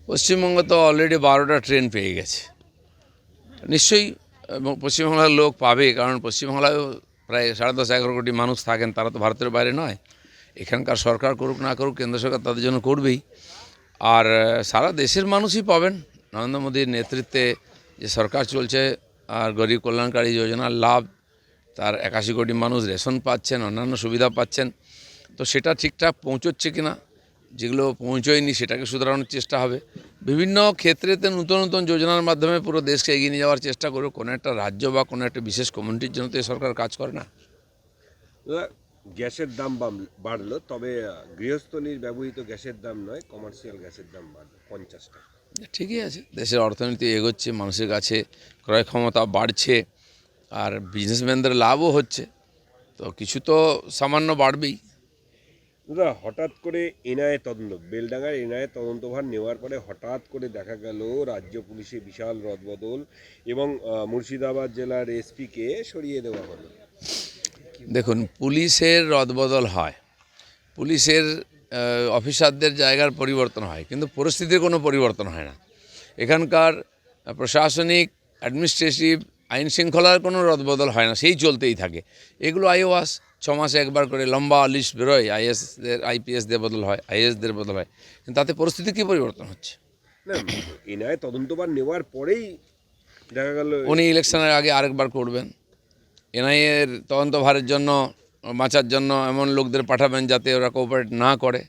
পশ্চিমবঙ্গ তো already 12টা train পেয়ে গেছে, নিশ্চয়ই পশ্চিমবাংলার লোক পাবে, কারণ পশ্চিমবাংলায় প্রায় 10.5-11 কোটি মানুষ থাকেন, তারা তো ভারতের বাইরে নয়। এখানকার সরকার করুক না করুক, কেন্দ্র সরকার তাদের জন্য করবেই। আর সারা দেশের মানুষই পাবেন নরেন্দ্র মোদীর নেতৃত্বে যে সরকার চলছে, আর গরিব কল্যাণকারী যোজনার লাভ, তার 81 কোটি মানুষ রেশন পাচ্ছেন, অন্যান্য সুবিধা পাচ্ছেন। তো সেটা ঠিকঠাক পৌঁছচ্ছে কিনা, যেগুলো পৌঁছয়নি সেটাকে শুধরানোর চেষ্টা হবে। বিভিন্ন ক্ষেত্রেতে নতুন নতুন যোজনার মাধ্যমে পুরো দেশকে এগিয়ে নিয়ে যাওয়ার চেষ্টা করবে। কোনো একটা রাজ্য বা কোনো একটা বিশেষ কমিউনিটির জন্য তো এই সরকার কাজ করে না। গ্যাসের দাম বাড়লো, তবে গৃহস্থলীর ব্যবহৃত গ্যাসের দাম নয়, কমার্শিয়াল গ্যাসের দাম বাড়লো 50 টাকা। ঠিকই আছে, দেশের অর্থনীতি এগোচ্ছে, মানুষের কাছে ক্রয় ক্ষমতা বাড়ছে, আর বিজনেসম্যানদের লাভও হচ্ছে, তো কিছু তো সামান্য বাড়বেই। দাদা, হঠাৎ করে এনআইএ তদন্ত, বেলডাঙ্গার এনআইএ তদন্তভার নেওয়ার পরে হঠাৎ করে দেখা গেল রাজ্য পুলিশে বিশাল রদবদল এবং মুর্শিদাবাদ জেলার এসপিকে সরিয়ে দেওয়া হলো। দেখুন, পুলিশের রদবদল হয়, পুলিশের অফিসারদের জায়গার পরিবর্তন হয়, কিন্তু পরিস্থিতির কোনো পরিবর্তন হয় না। এখানকার প্রশাসনিক, অ্যাডমিনিস্ট্রেটিভ, আইন শৃঙ্খলার কোনো রদবদল হয় না, সেই চলতেই থাকে। এগুলো আইওয়াস 6 মাসে একবার করে লম্বা লিস্ট বেরোয়, আইএসদের আইপিএসদের বদল হয়, আইএসদের বদল হয়, কিন্তু তাতে পরিস্থিতি কী পরিবর্তন হচ্ছে? না, এনআইএ তদন্তভার নেওয়ার পরেই দেখা গেল উনি ইলেকশনের আগে আরেকবার করবেন, এনআইএর তদন্তভারের জন্য, বাঁচার জন্য এমন লোকদের পাঠাবেন যাতে ওরা কোঅপারেট না করে।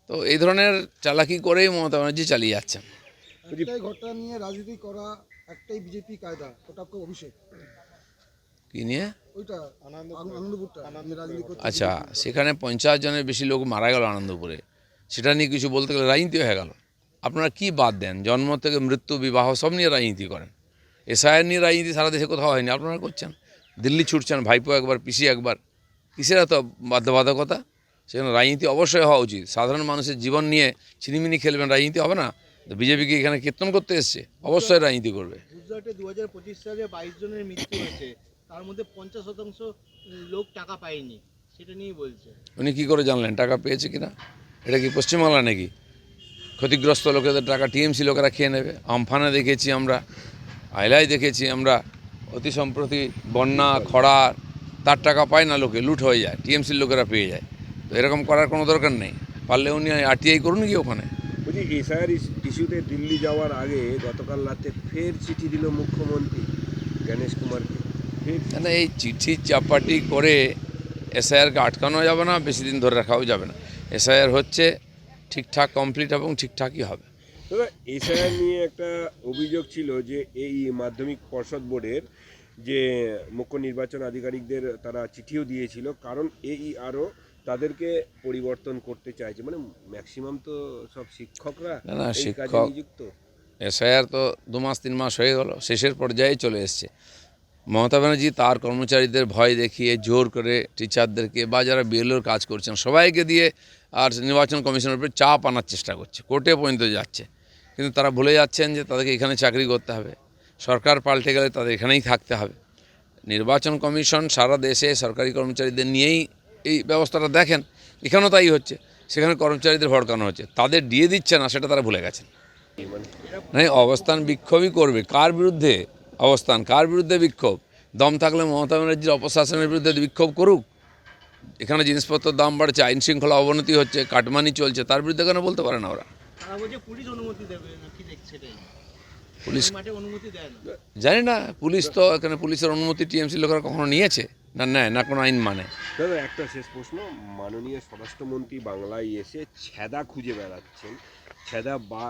তো এই ধরনের চালাকি করেই মমতা ব্যানার্জি চালিয়ে যাচ্ছেন। একটাই ঘটনা নিয়ে রাজনীতি করা, একটাই বিজেপি কায়দা, ওটা আপনার অভিষেক। কী নিয়ে? ওইটা আনন্দপুরটা রাজনীতি করতে। আচ্ছা, সেখানে 50 জনের বেশি লোক মারা গেল আনন্দপুরে, সেটা নিয়ে কিছু বলতে গেলে রাজনীতি হয়ে গেল। আপনারা কি বাদ দেন? জন্ম থেকে মৃত্যু, বিবাহ সব নিয়ে রাজনীতি করেন। এসআইআর নিয়ে রাজনীতি সারা দেশে কোথাও হয়নি, আপনারা করছেন। দিল্লি ছুটছেন, ভাইপো একবার, পিসি একবার, কিসের এত বাধ্যবাধকতা? সেখানে রাজনীতি অবশ্যই হওয়া উচিত। সাধারণ মানুষের জীবন নিয়ে ছিনিমিনি খেলবেন, রাজনীতি হবে না? বিজেপিকে এখানে কীর্তন করতে এসছে, অবশ্যই রাজনীতি করবে। গুজরাটে 2025 সালে 22 জনের মৃত্যু হয়েছে, তার মধ্যে 50% লোক টাকা পায়নি, সেটা নিয়েই বলছে। উনি কী করে জানলেন টাকা পেয়েছে কিনা? এটা কি পশ্চিমবাংলা নাকি? ক্ষতিগ্রস্ত লোকেদের টাকা টিএমসি লোকেরা খেয়ে নেবে। আমফানে দেখেছি আমরা, আইলায় দেখেছি আমরা, অতি সম্প্রতি বন্যা, খরা, তার টাকা পায় না লোকে, লুট হয়ে যায়, টিএমসির লোকেরা পেয়ে যায়। তো এরকম করার কোনো দরকার নেই, পারলে উনি আরটিআই করুন গিয়ে ওখানে। বলছি, এসআইআর ইস্যুতে দিল্লি যাওয়ার আগে গতকাল রাতে ফের চিঠি দিল মুখ্যমন্ত্রী গণেশ কুমারকে। না, এই চিঠি চাপাটি করে এসআইআরকে আটকানো যাবে না, বেশি দিন ধরে রাখাও যাবে না। এসআইআর হচ্ছে ঠিকঠাক কমপ্লিট এবং ঠিকঠাকই হবে। দাদা, এসআইআর নিয়ে একটা অভিযোগ ছিল যে এই মাধ্যমিক পর্ষদ বোর্ডের যে মুখ্য নির্বাচন আধিকারিকদের তারা চিঠিও দিয়েছিল, কারণ আরও তাদেরকে পরিবর্তন করতে চাইছে, মানে ম্যাক্সিমাম তো সব শিক্ষকরা না, এই কাজে শিক্ষক নিযুক্ত। এসআইআর তো 2 মাস 3 মাস হয়ে গেল, শেষের পর্যায়ে চলে এসছে। মমতা ব্যানার্জি তার কর্মচারীদের ভয় দেখিয়ে জোর করে টিচারদেরকে বা যারা বিএলওর কাজ করছেন সবাইকে দিয়ে আর নির্বাচন কমিশনের উপরে চাপ আনার চেষ্টা করছে, কোর্টে পর্যন্ত যাচ্ছে। কিন্তু তারা ভুলে যাচ্ছেন যে তাদেরকে এখানে চাকরি করতে হবে, সরকার পাল্টে গেলে তাদের এখানেই থাকতে হবে। নির্বাচন কমিশন সারা দেশে সরকারি কর্মচারীদের নিয়েই এই ব্যবস্থাটা দেখেন, এখানেও তাই হচ্ছে। সেখানে কর্মচারীদের ভড়কানো হচ্ছে, তাদের দিয়ে দিচ্ছে না, সেটা তারা ভুলে গেছেন। মানে অবস্থান বিক্ষোভই করবে। কার বিরুদ্ধে অবস্থান, কার বিরুদ্ধে বিক্ষোভ? দম থাকলে মমতা ব্যানার্জির অপশাসনের বিরুদ্ধে বিক্ষোভ করুক। এখানে জিনিসপত্রের দাম বাড়ছে, আইন শৃঙ্খলা অবনতি হচ্ছে, কাটমানি চলছে, তার বিরুদ্ধে কেন বলতে পারে না ওরা? তারা বলছে পুলিশ অনুমতি দেবে না, কি দেখছে সেটাই, পুলিশ মাঠে অনুমতি দেয় না। জানি না, পুলিশ তো এখানে পুলিশের অনুমতি টিএমসি লোকেরা কখনো নিয়েছে না? নেয় না, কোনো আইন মানে। দাদা, একটা শেষ প্রশ্ন, মাননীয় স্বরাষ্ট্রমন্ত্রী বাংলায় এসে ছেঁদা খুঁজে বেড়াচ্ছেন, ছেঁদা বা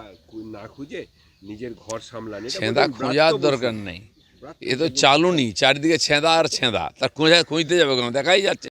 না খুঁজে নিজের ঘর সামলানে। ছেঁদা খোঁজার দরকার নেই, এ তো চালুনি, চারিদিকে ছেঁদা আর ছেঁদা, তার খুঁজতে যাবে কেন? দেখাই যাচ্ছে।